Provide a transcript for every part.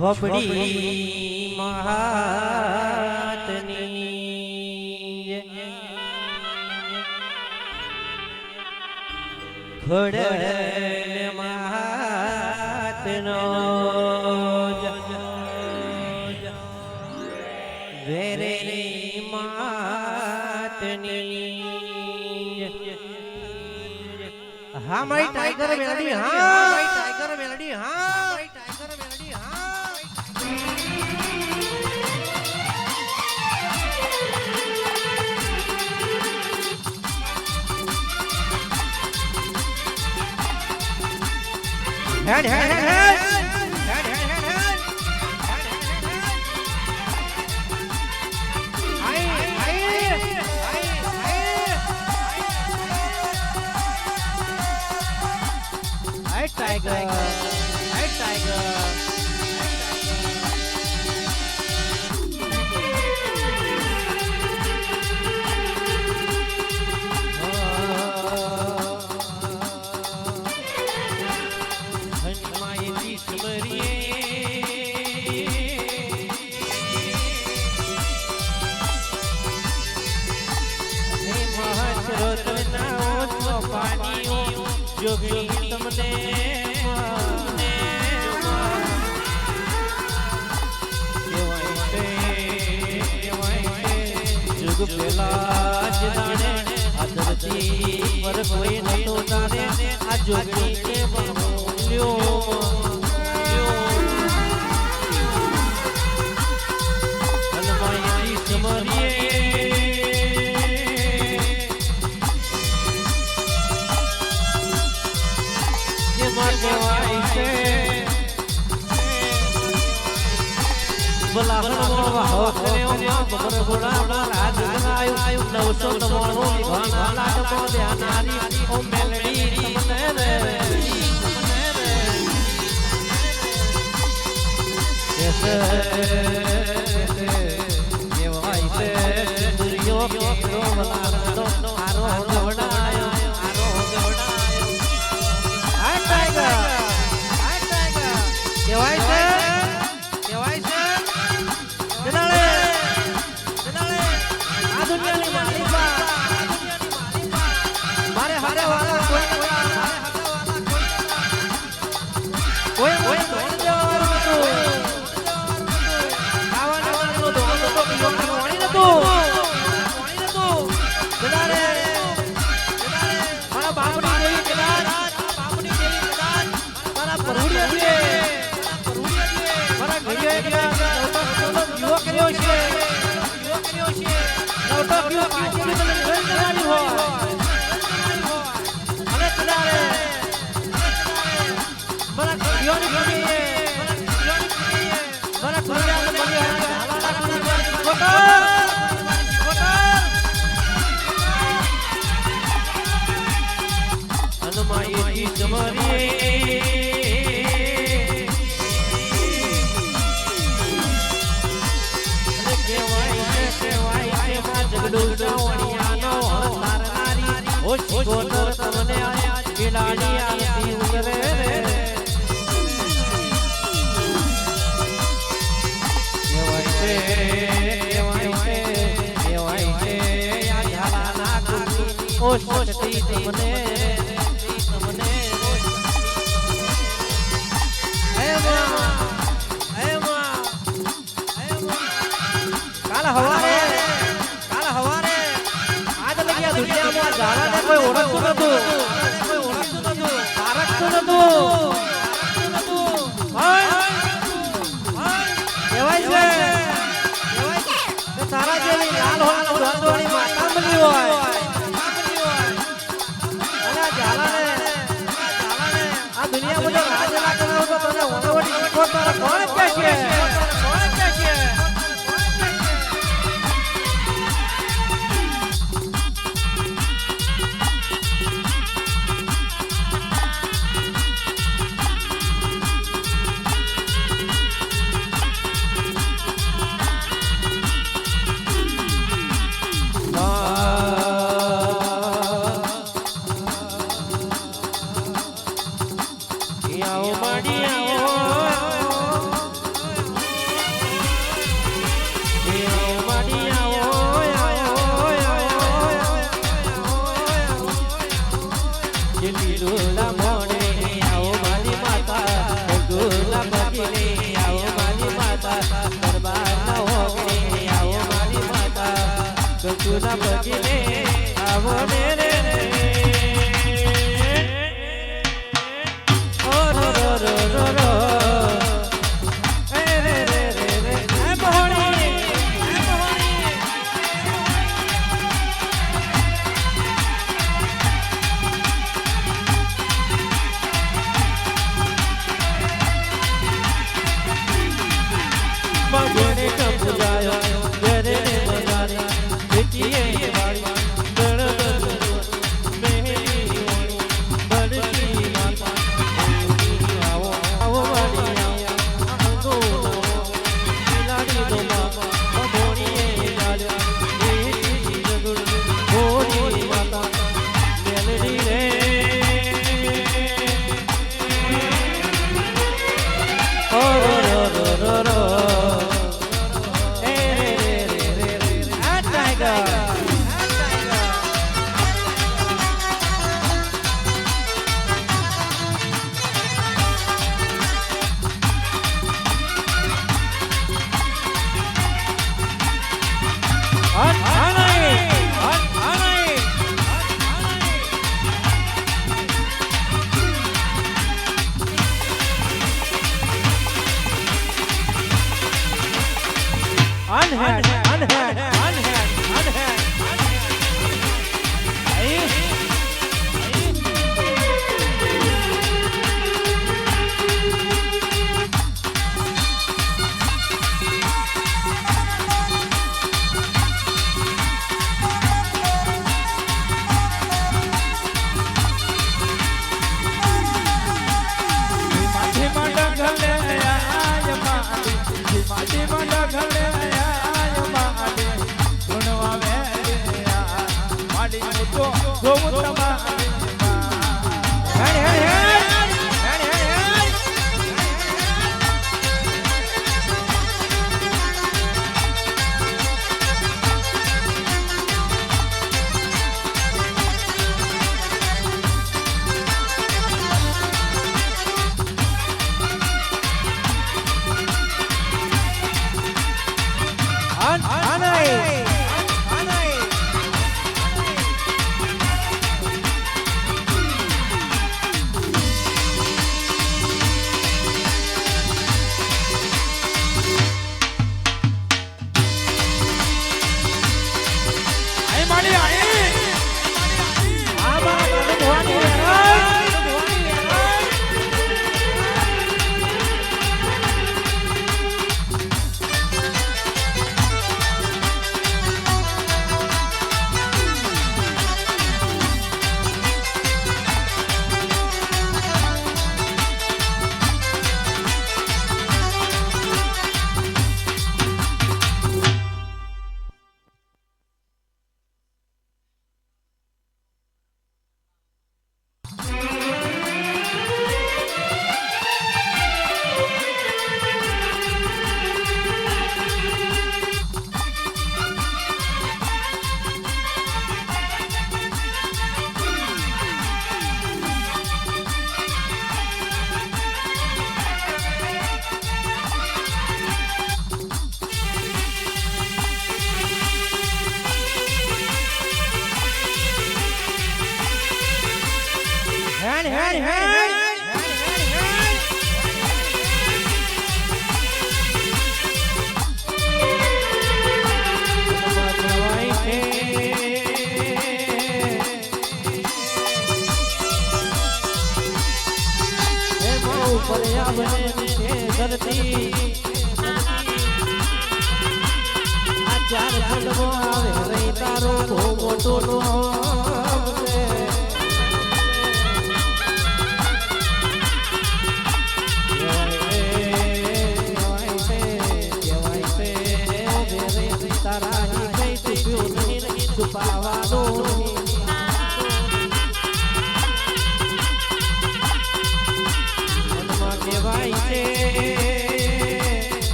ઝોપડી મહાતની ખોડલ મહાતનો વેરેલી માતની હા મારી ટાઈગર મેલડી હા મારી ટાઈગર મેલડી હા મારી ટાઈગર મેલડી હા હેડ હેડ હેડ Tiger, hey Tiger. जो भी तुमने जुग पेला जाने अदरती पर कोई न तो जाने आ जोगी के बोलियो अलमाई समरिए બલાહર મોળવા હો કર્યો બબર ઘોડા રાજ બનાયો 999 નિભાના લાટકો ધ્યાનારી ઓ મેલડી તમને રે કેસે દેવાઈ સે દુર્યો કેરો બલાહર નો આરો ગવડાયો આ ટાઈગર દેવાઈ સે કશુના બગીને આવો ને રે ઓ રો રો રો રો રો એ રે રે રે રે એ બહોણી મગને કપ જાયો જરે ને મજારી બેટીએ વાળી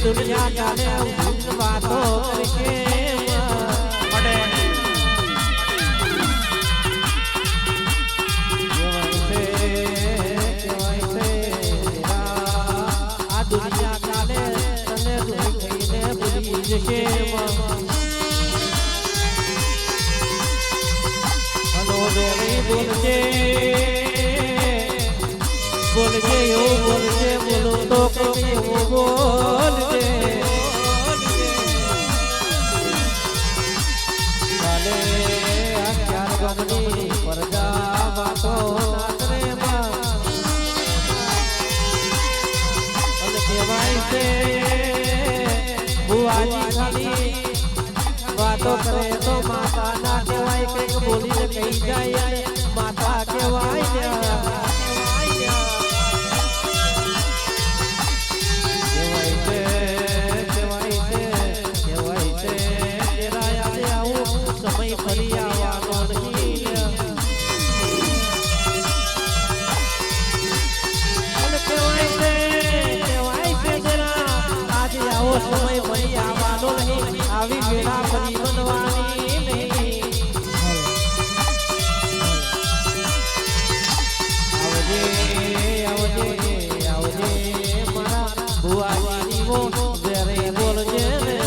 दुनिया जाने बातों करके दुनिया जाने જશે હલો વેરી બોલજે બોલજે એવું બોલજે બોલું તો કઈ એવું બોલજે ચાલે આ ચાર ગમની પરજા વાતો નાતરે માં અને કહેવાય છે બુઆજી ખાલી વાતો કરે તો માતા ના કહેવાય કંઈક બોલીને કહી જાય માતા કહેવાય ફરી આવવાનો નહીં અને કહેવાય છે જરા આજે આવો સમય ફરી આવવાનો નહીં આવી વેળા ફરી બનવાની નહીં આવજે આવજે આવજે મારા બુઆજી વો વેરે બોલજે રે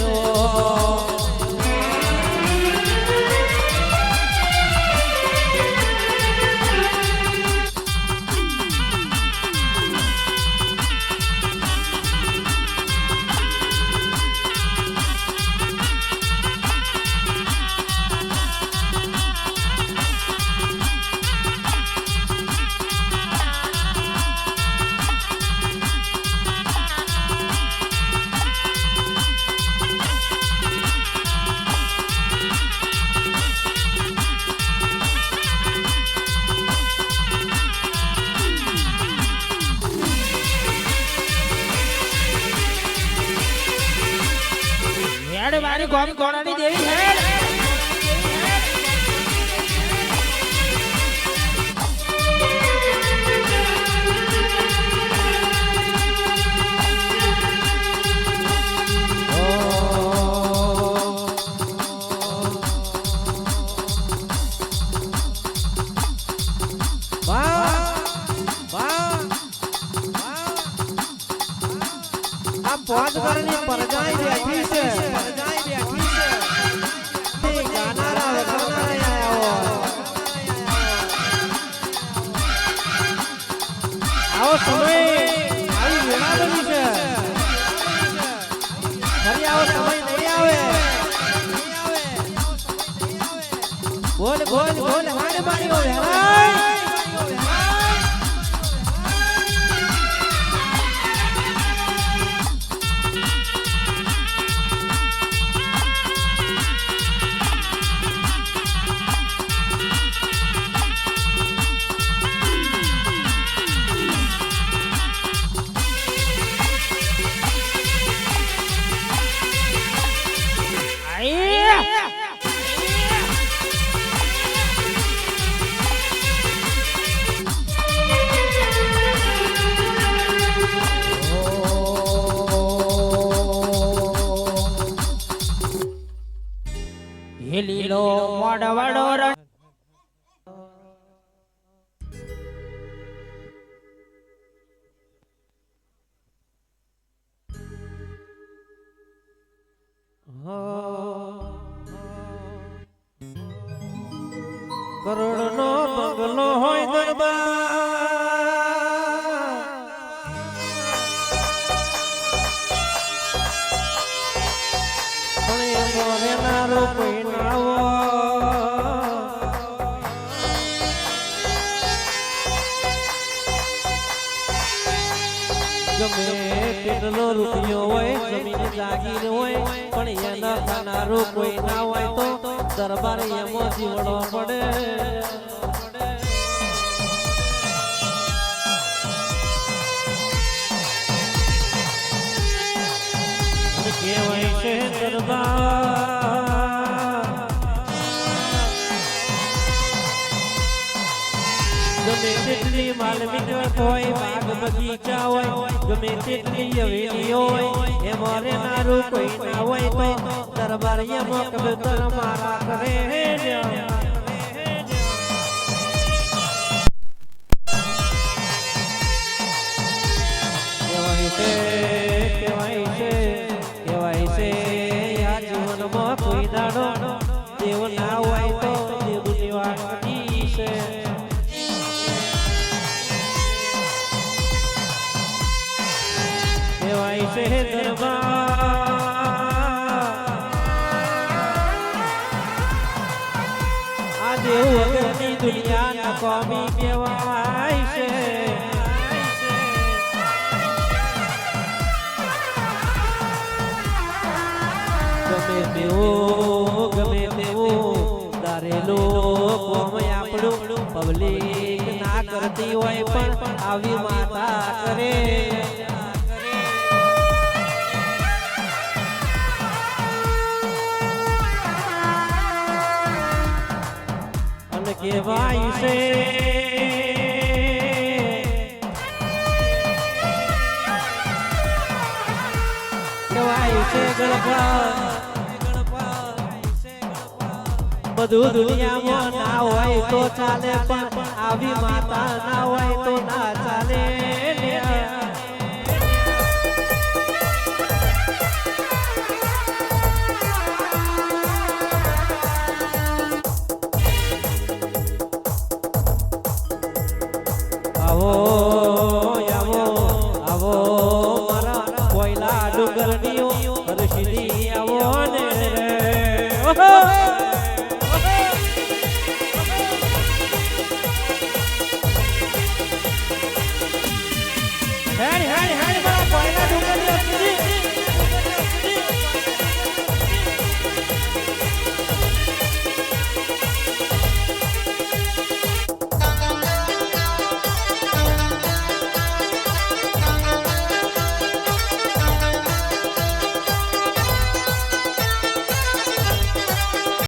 गौम गौरानी देवी है पहुंच करनी परजाई बैठी से गाना आया हो आओ समय आई वेला बनी से फरी आओ समय नहीं आवे बोल बोल बोल हाने मारी हो लीलो मोड़वड़ो करोड़ नो बंगलो होय दरबार पण ए मोरे नारो कोई नावो गमे કેટલો રૂપિયો હોય જમીન જાગીર હોય પણ એના ખાનારો કોઈ ના હોય તો દરબાર એમો જીવડો પડે કહેવાય છે દરબાર ગમે તેટલી માલ મિલકત હોય બાગ બગીચા હોય ગમે તેટલી હવેલીઓ હોય એ મોરે નારું કોઈ ના હોય તો દરબાર એમો કબૂતર મારા કરે કહેવાય છે છે દરબાર આ દેવ વગરની દુનિયા નકામી કહેવાય છે ગમે તેવું દારેલો કોમ આપણું પબ્લિક ના કરતી હોય પણ આવી માતા કરે અને કહેવાય છે ગણપત બધું દુનિયામાં ના હોય તો ચાલે પણ આવી માતા ના હોય તો ના ચાલે આવો